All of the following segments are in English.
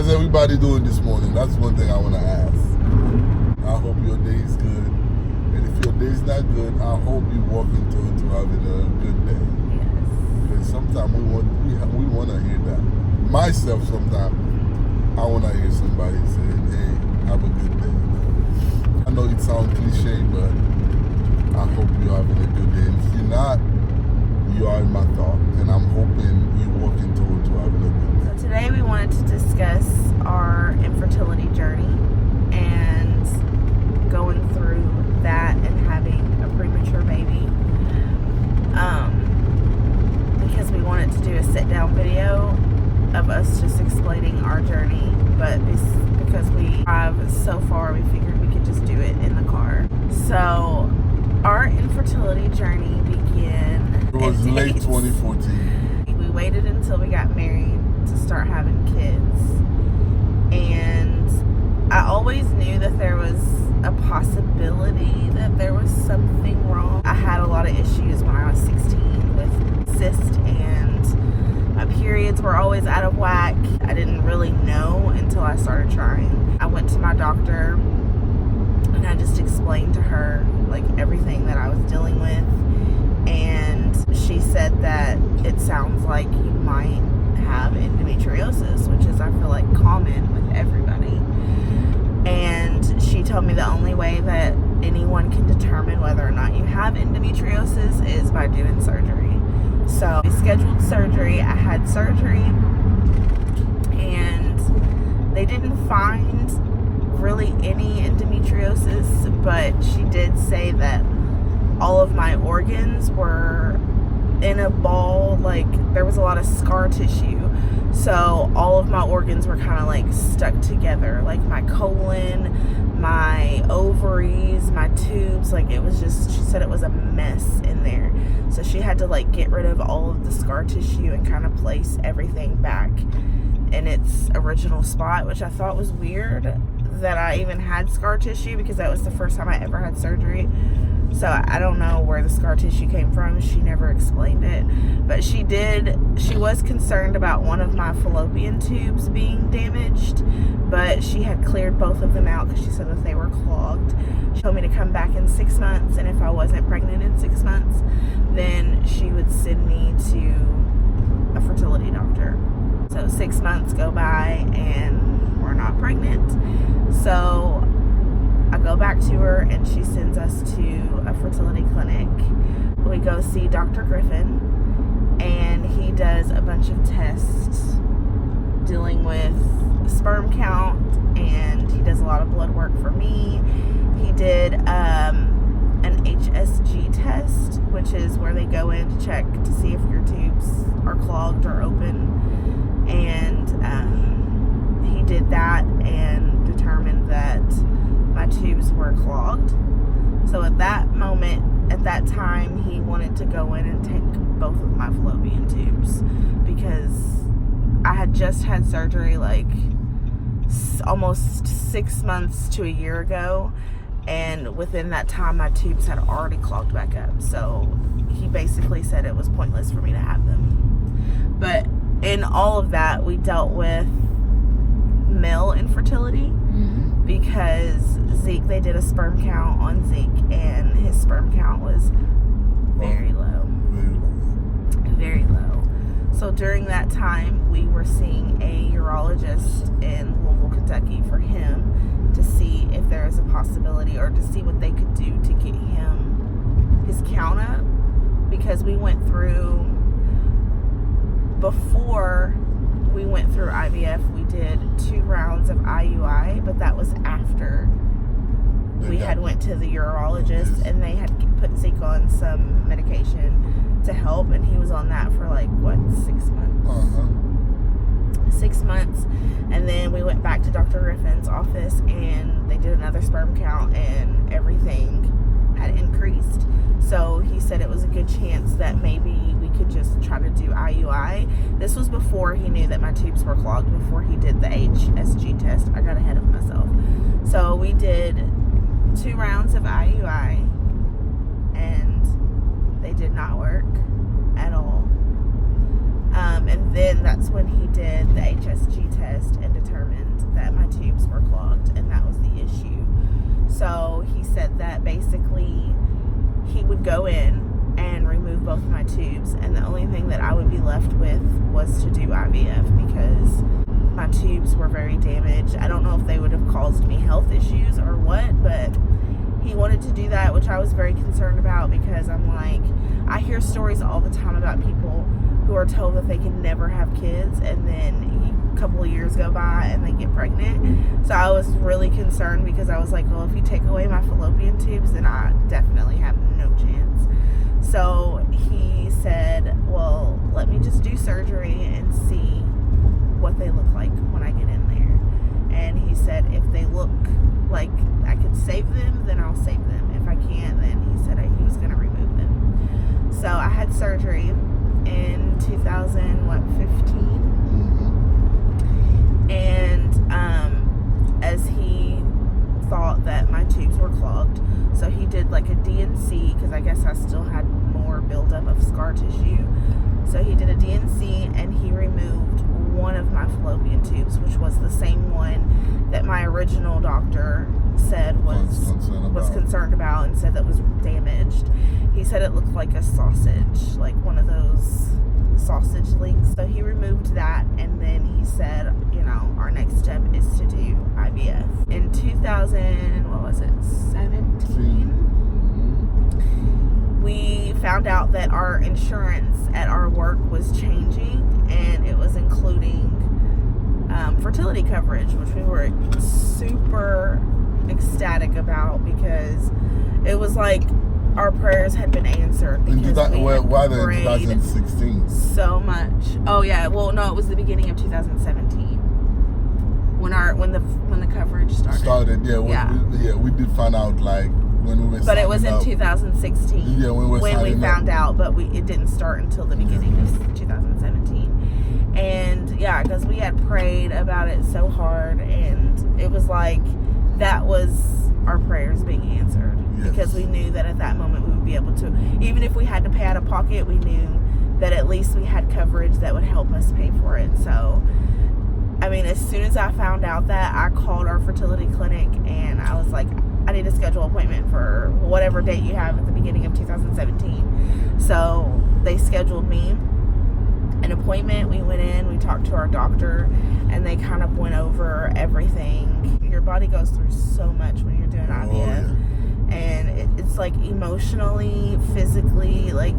How's everybody doing this morning? That's one thing I want to ask. I hope your day is good. And if your day is not good, I hope you're walking towards having a good day. Yes. Because sometimes we want to hear that. Myself, sometimes, I want to hear somebody saying, hey, have a good day. I know it sounds cliche, but I hope you're having a good day. And if you're not, you are in my thought. And I'm hoping you're walking towards having a good day. So today we wanted to discuss our infertility journey and going through that and having a premature baby. Because we wanted to do a sit-down video of us just explaining our journey, but because we have so far, we figured we could just do it in the car. So our infertility journey began. It was late 2014. We waited until we got married to start having kids, and I always knew that there was a possibility that there was something wrong. I had a lot of issues when I was 16 with cysts, and my periods were always out of whack. I didn't really know until I started trying. I went to my doctor and I just explained to her like everything that I was dealing with, and she said that it sounds like you might have endometriosis, which is, I feel like, common with everybody. And she told me the only way that anyone can determine whether or not you have endometriosis is by doing surgery. So we scheduled surgery. I had surgery, and they didn't find really any endometriosis, but she did say that all of my organs were in a ball, like there was a lot of scar tissue. So all of my organs were kind of like stuck together, like my colon, my ovaries, my tubes. Like it was just, she said it was a mess in there. So she had to like get rid of all of the scar tissue and kind of place everything back in its original spot, which I thought was weird that I even had scar tissue, because that was the first time I ever had surgery. So I don't know where the scar tissue came from. She never explained it. But she was concerned about one of my fallopian tubes being damaged, but she had cleared both of them out because she said that they were clogged. She told me to come back in 6 months, and if I wasn't pregnant in 6 months, then she would send me to a fertility doctor. So 6 months go by and we're not pregnant. So I go back to her and she sends us to a fertility clinic. We go see Dr. Griffin, and he does a bunch of tests dealing with sperm count, and he does a lot of blood work for me. He did an HSG test, which is where they go in to check to see if your tubes are clogged or open, and he did that and determined that my tubes were clogged. So at that moment, at that time, he wanted to go in and take both of my fallopian tubes, because I had just had surgery like almost 6 months to a year ago, and within that time my tubes had already clogged back up. So he basically said it was pointless for me to have them. But in all of that, we dealt with male infertility, because Zeke, they did a sperm count on Zeke, and his sperm count was very low. Very low. So during that time, we were seeing a urologist in Louisville, Kentucky, for him to see if there was a possibility, or to see what they could do to get him his count up, because we went through, before we went through IVF, we did 2 rounds of IUI, but that was after we had went to the urologist, and they had put Zeke on some medication to help, and he was on that for like, what, 6 months? 6 months. And then we went back to Dr. Griffin's office, and they did another sperm count, and everything had increased. So he said it was a good chance that maybe we could just try to do IUI. This was before he knew that my tubes were clogged, before he did the HSG test. I got ahead of myself. So we did 2 rounds of IUI, and they did not work at all. And then that's when he did the HSG test and determined would go in and remove both of my tubes, and the only thing that I would be left with was to do IVF because my tubes were very damaged. I don't know if they would have caused me health issues or what, but he wanted to do that, which I was very concerned about because I'm like, I hear stories all the time about people who are told that they can never have kids, and then a couple of years go by and they get pregnant. So I was really concerned because I was like, well, if you take away my fallopian tubes, then I definitely have no chance. So he said, well, let me just do surgery and see what they look like when I get in there. And he said, if they look like I could save them, then I'll save them. If I can't, then he said he was going to remove them. So I had surgery in 2015. And as he thought that my tubes were clogged, so he did like a DNC because I guess I still had more buildup of scar tissue. So he did a DNC and he removed one of my fallopian tubes, which was the same one that my original doctor said was concerned about and said that was damaged. He said it looked like a sausage, like one of those sausage links. So he removed that, and then he said, you know, our next step is to do IVF. In 2017, we found out that our insurance at our work was changing, and it was including fertility coverage, which we were super ecstatic about because it was like our prayers had been answered. Why then in 2016? So much. Oh yeah. Well, no, it was the beginning of 2017 when the coverage started. We did find out like when we were. But it was in 2016. Yeah, when we found out, but it didn't start until the beginning of 2017. And yeah, because we had prayed about it so hard, and it was like that was our prayers being answered. Yes. Because we knew that at that moment we would be able to, even if we had to pay out of pocket, we knew that at least we had coverage that would help us pay for it. So, I mean, as soon as I found out that, I called our fertility clinic and I was like, I need to schedule an appointment for whatever date you have at the beginning of 2017. So they scheduled me an appointment. We went in, we talked to our doctor, and they kind of went over everything. Your body goes through so much when you're doing IVF. And it's like emotionally, physically, like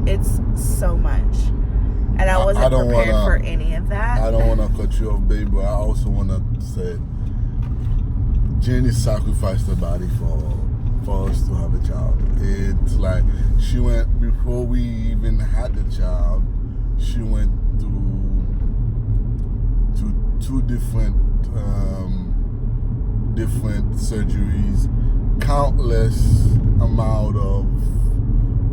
it's so much. And I wasn't prepared for any of that. I don't want to cut you off, babe, but I also want to say Jenny sacrificed her body for us to have a child. It's like she went, before we even had the child, she went through two different surgeries, countless amount of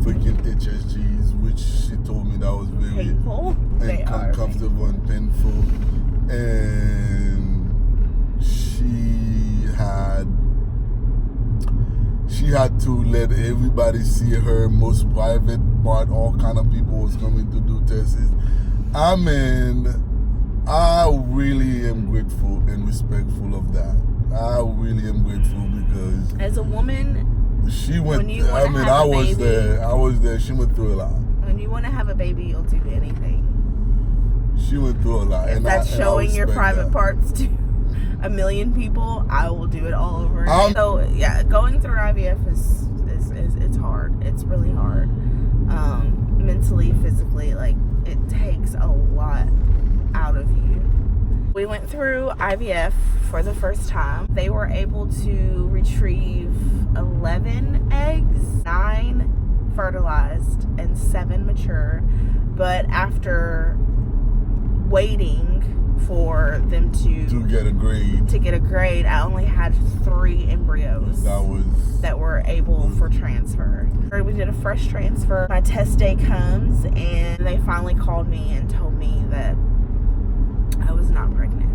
freaking HSGs, which she told me that was very painful. Uncomfortable and painful. And she had to let everybody see her most private part. All kind of people was coming to do tests. I mean, I really am grateful and respectful of that. I really am grateful because as a woman, she went. I mean, I was there. She went through a lot. When you want to have a baby, you'll do anything. She went through a lot. If that's showing your private parts to a million people, I will do it all over again. So yeah, going through IVF is it's hard. It's really hard. Mentally, physically, like it takes a lot out of you. We went through IVF for the first time. They were able to retrieve 11 eggs, 9 fertilized, and 7 matured. But after waiting for them to get a grade, I only had 3 embryos that were able for transfer. We did a fresh transfer. My test day comes and they finally called me and told me that I was not pregnant,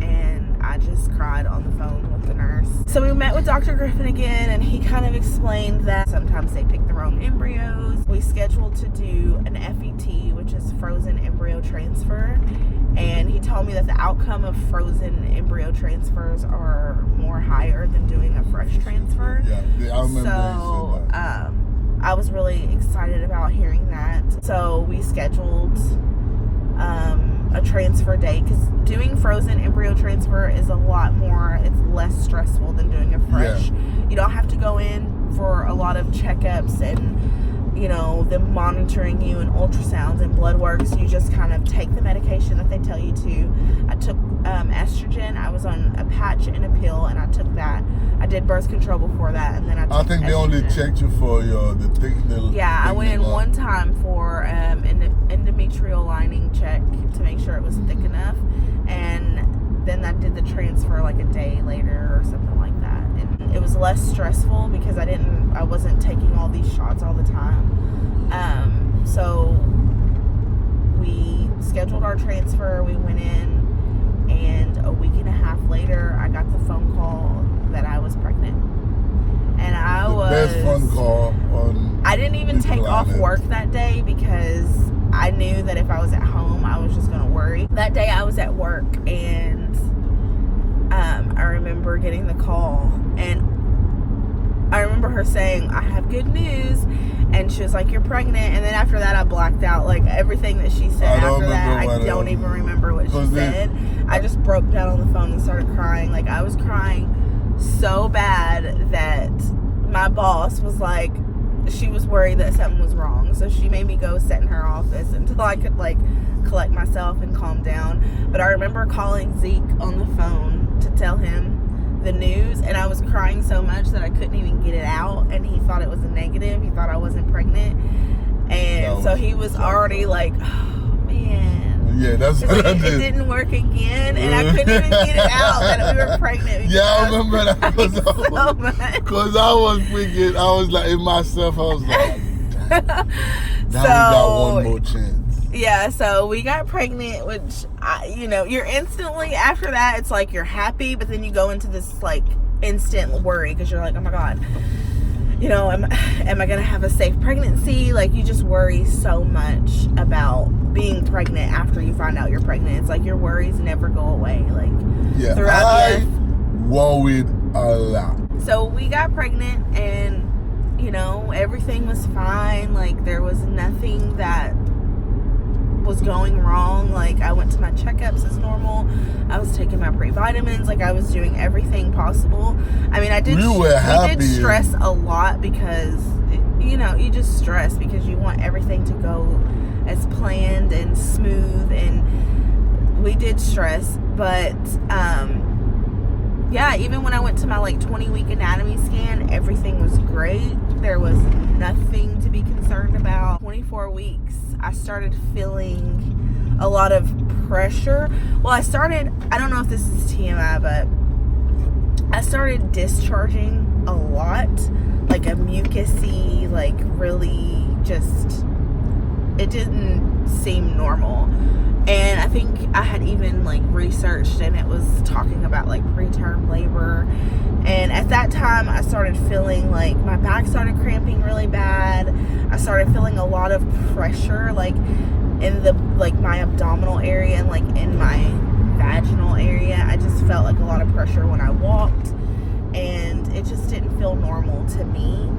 and I just cried on the phone with the nurse. So we met with Dr. Griffin again, and he kind of explained that sometimes they pick the wrong embryos. We scheduled to do an FET, which is frozen embryo transfer, and he told me that the outcome of frozen embryo transfers are more higher than doing a fresh transfer. Yeah, I remember. So I was really excited about hearing that. So we scheduled a transfer date, because doing frozen embryo transfer is a lot more, it's less stressful than doing a fresh. You don't have to go in for a lot of checkups and, you know, them monitoring you and ultrasounds and blood works. You just kind of take the medication that they tell you to. I took estrogen. I was on a patch and a pill, and I took that. I did birth control before that, and then I think they only checked you for the thickness. Yeah, I went in one time for an endometrial lining check to make sure it was thick enough, and then I did the transfer like a day later or something like that. And it was less stressful because I wasn't taking all these shots all the time. So we scheduled our transfer. We went in, and a week and a half later, I got the phone call that I was pregnant. And best phone call on. I didn't even take off work that day because I knew that if I was at home, I was just going to worry. That day I was at work, and I remember getting the call, and I remember her saying, "I have good news," and she was like, "You're pregnant." And then after that, I blacked out. Like, everything that she said after that, I don't even remember what she said. I just broke down on the phone and started crying. Like, I was crying so bad that my boss was like, she was worried that something was wrong, so she made me go sit in her office until I could like collect myself and calm down. But I remember calling Zeke on the phone to tell him the news, and I was crying so much that I couldn't even get it out, and he thought it was a negative. He thought I wasn't pregnant, and so he was already like, "Oh man." Yeah, that's what I did. It didn't work again, and I couldn't even get it out that we were pregnant. Yeah, I remember that. So much. Because I was thinking, I was like, in myself, I was like, now we got one more chance. Yeah, so we got pregnant, which, you're instantly, after that, it's like you're happy, but then you go into this, like, instant worry, because you're like, oh my God, am I going to have a safe pregnancy? Like, you just worry so much about being pregnant after you find out you're pregnant. It's like your worries never go away. Like, throughout I worried a lot. So we got pregnant, and, everything was fine. Like, there was nothing that was going wrong. Like, I went to my checkups as normal. I was taking my pre-vitamins. Like, I was doing everything possible. I mean, we did stress a lot because, you just stress because you want everything to go as planned and smooth, and we did stress. But, even when I went to my, 20-week anatomy scan, everything was great. There was nothing to be concerned about. 24 weeks, I started feeling a lot of pressure. Well, I don't know if this is TMI, but I started discharging a lot, like a mucusy, like really just, it didn't seem normal. And I think I had even researched, and it was talking about preterm labor. And at that time, I started feeling like my back started cramping really bad. I started feeling a lot of pressure, in the my abdominal area and in my vaginal area. I just felt like a lot of pressure when I walked, and it just didn't feel normal to me.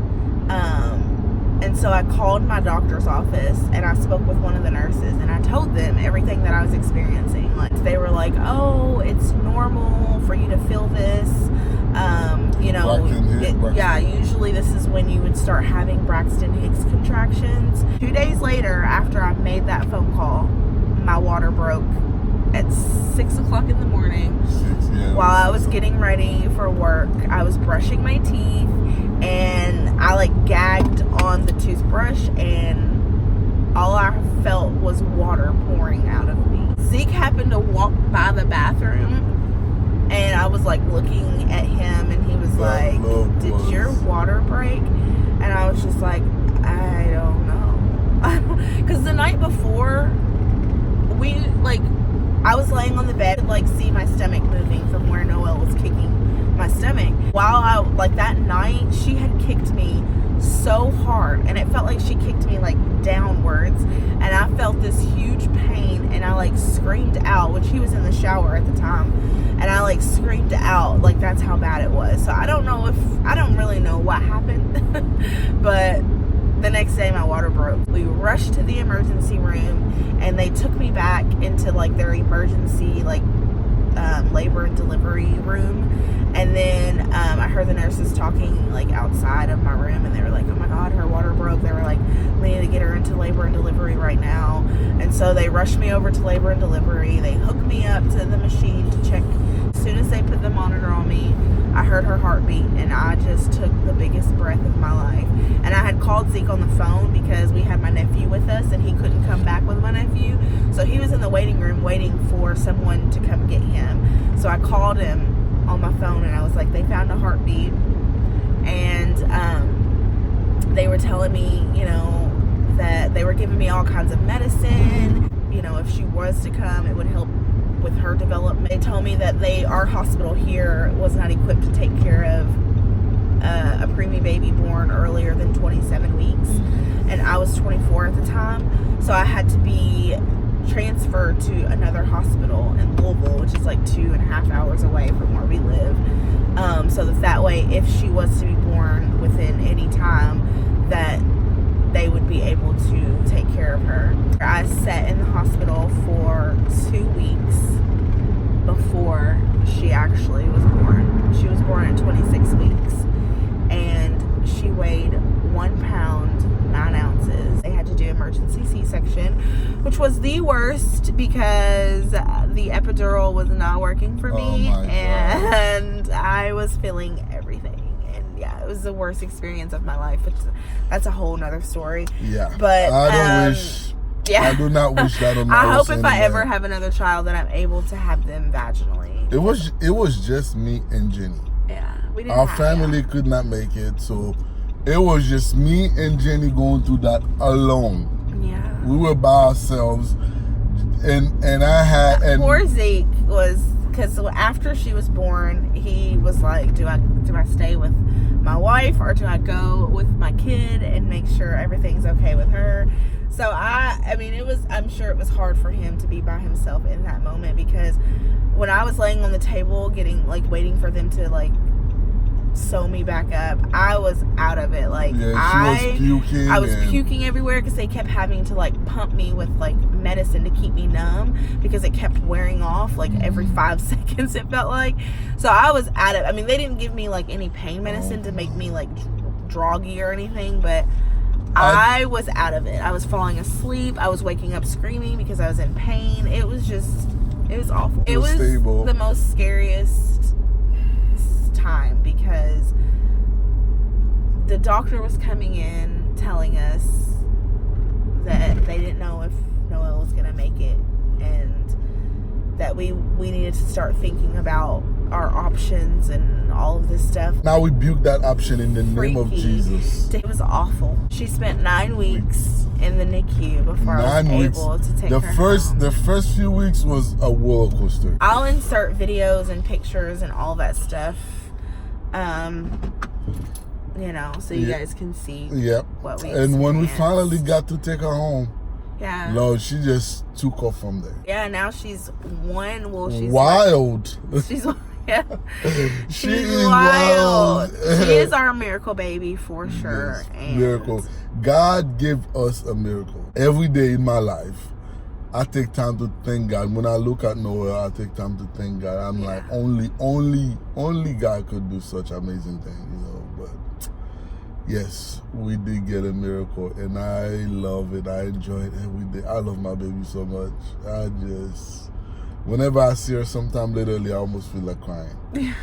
And so I called my doctor's office, and I spoke with one of the nurses, and I told them everything that I was experiencing. They were like, "Oh, it's normal for you to feel this. Usually this is when you would start having Braxton Hicks contractions." 2 days later, after I made that phone call, my water broke at 6 o'clock in the morning. While I was getting ready for work, I was brushing my teeth, and I gagged on the toothbrush, and all I felt was water pouring out of me. Zeke happened to walk by the bathroom, and I was looking at him, and he was like, "Did your water break?" And I was just like, "I don't know." Because the night before, I was laying on the bed and see my stomach moving from where Noelle was kicking my stomach. While that night, she had kicked me so hard, and it felt like she kicked me downwards, and I felt this huge pain, and I screamed out, which he was in the shower at the time, and I screamed out, that's how bad it was. So I don't really know what happened, but the next day my water broke. We rushed to the emergency room, and they took me back into like their emergency like labor and delivery room. And then I heard the nurses talking like outside of my room, and they were like, oh my god, her water broke. They were like, we need to get her into labor and delivery right now. And so they rushed me over to labor and delivery. They hooked me up to the machine to check. As soon as they put the monitor on me, I heard her heartbeat, and I just took the biggest breath of my life. And I had called Zeke on the phone because we had my nephew with us, and he couldn't come back with my nephew. So he was in the waiting room waiting for someone to come get him. So I called him on my phone, and I was like, they found a heartbeat. And they were telling me, you know, that they were giving me all kinds of medicine. You know, if she was to come, it would help with her development. They told me that our hospital here was not equipped to take care of a preemie baby born earlier than 27 weeks. And I was 24 at the time. So I had to be transferred to another hospital in Louisville, which is like 2.5 hours away from where we live. So that way, if she was to be born within any time, that they would be able to take care of her. I sat in the hospital for 2 weeks before she actually was born. She was born at 26 weeks, and she weighed 1 pound 9 ounces. They had to do emergency C-section, which was the worst because the epidural was not working for me, and I was feeling everything. Yeah, it was the worst experience of my life. That's a whole nother story. Yeah, but I do not wish that on my I hope if I ever have another child that I'm able to have them vaginally. It was just me and Jenny. Yeah, we didn't. Our family could not make it, so it was just me and Jenny going through that alone. Yeah, we were by ourselves, and I had poor Zeke was, because after she was born, he was like, do I stay with my wife, or do I go with my kid and make sure everything's okay with her? So I mean, I'm sure it was hard for him to be by himself in that moment, because when I was laying on the table waiting for them to like sew me back up, I was out of it. Like, I was puking everywhere because they kept having to like pump me with like medicine to keep me numb, because it kept wearing off like every 5 seconds, it felt like. So I was out of, I mean, they didn't give me like any pain medicine to make me like droggy or anything, but I was out of it. I was falling asleep. I was waking up screaming because I was in pain. It was awful. It was the most scariest time, because the doctor was coming in telling us that they didn't know if Noelle was gonna make it, and that we needed to start thinking about our options and all of this stuff. Now we buke that option in the name of Jesus. It was awful. She spent 9 weeks in the NICU before I was able to take her home. The first few weeks was a roller coaster. I'll insert videos and pictures and all that stuff, you know, so you guys can see what we experienced. And when we finally got to take her home, yeah, Lord, she just took off from there. Yeah, now she's she's wild. She's she's wild. She is our miracle baby for sure. Yes, and miracle. God give us a miracle. Every day in my life, I take time to thank God. When I look at Noelle, I take time to thank God. I'm like, only God could do such amazing things, you know. But yes, we did get a miracle, and I love it. I enjoy it every day. I love my baby so much. Whenever I see her, sometime literally I almost feel like crying. Because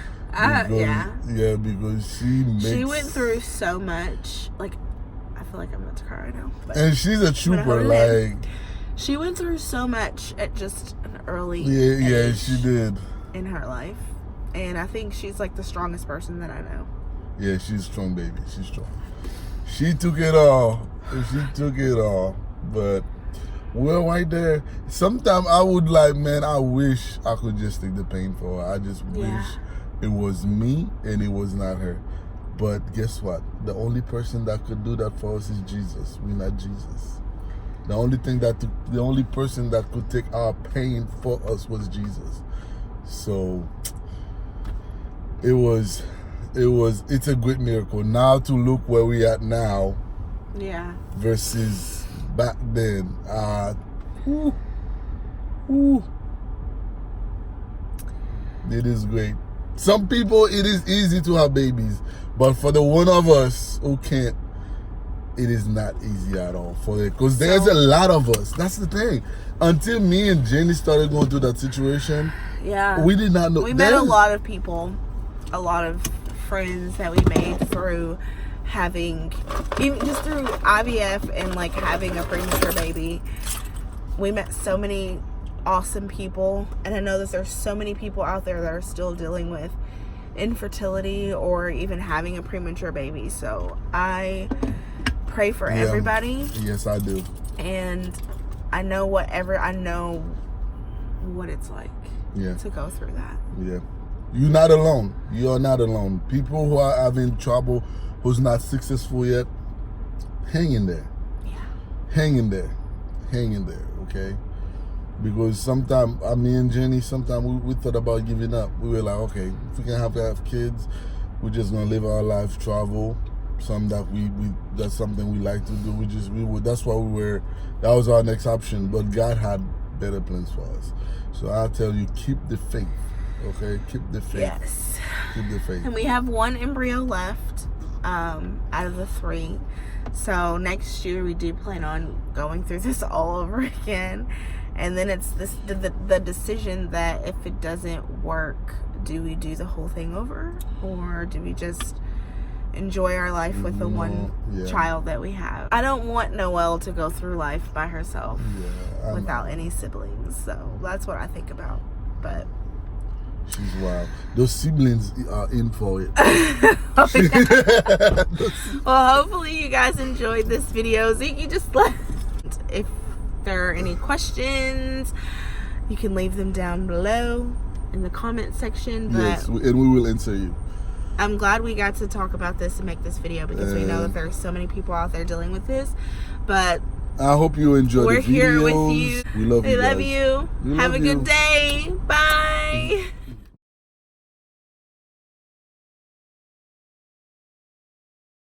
she went through so much. Like, I feel like I'm about to cry now. And she's a trooper. Like, she went through so much at just an early age she did in her life, and I think she's like the strongest person that I know. Yeah, she's a strong baby. She's strong. She took it all. But we're right there. Sometimes I would I wish I could just take the pain for her. I just wish it was me and it was not her. But guess what? The only person that could do that for us is Jesus. We're not Jesus. The only person that could take our pain for us was Jesus. So it's a great miracle. Now to look where we at now, Yeah. Versus back then. Ooh. It is great. Some people, it is easy to have babies, but for the one of us who can't, it is not easy at all for it. Because there's a lot of us. That's the thing. Until me and Jenny started going through that situation, yeah, we did not know. We met a lot of people, a lot of friends that we made through having, even just through IVF and like having a premature baby. We met so many awesome people, and I know that there's so many people out there that are still dealing with infertility or even having a premature baby. So I pray for everybody. Yes, I do. And I know what it's like to go through that. Yeah. You're not alone. You are not alone. People who are having trouble, who's not successful yet, hang in there. Yeah. Hang in there. Hang in there, okay? Because sometimes, me and Jenny, sometimes we thought about giving up. We were like, okay, if we can have kids, we're just gonna live our life, travel. That's something we like to do. That's why that was our next option. But God had better plans for us. So I tell you, keep the faith. Okay, keep the faith. Yes. Keep the faith. And we have one embryo left out of the 3. So next year we do plan on going through this all over again. And then it's the decision that if it doesn't work, do we do the whole thing over, or do we just enjoy our life with the one child that we have? I don't want Noelle to go through life by herself without any siblings. So that's what I think about. But she's wild. Those siblings are in for it. Well, hopefully you guys enjoyed this video. Zeke, just if there are any questions, you can leave them down below in the comment section. But yes, and we will answer you. I'm glad we got to talk about this and make this video, because we know that there are so many people out there dealing with this. But I hope you enjoyed the videos. We're here with you. We love you. We love you. Have a good day. Bye.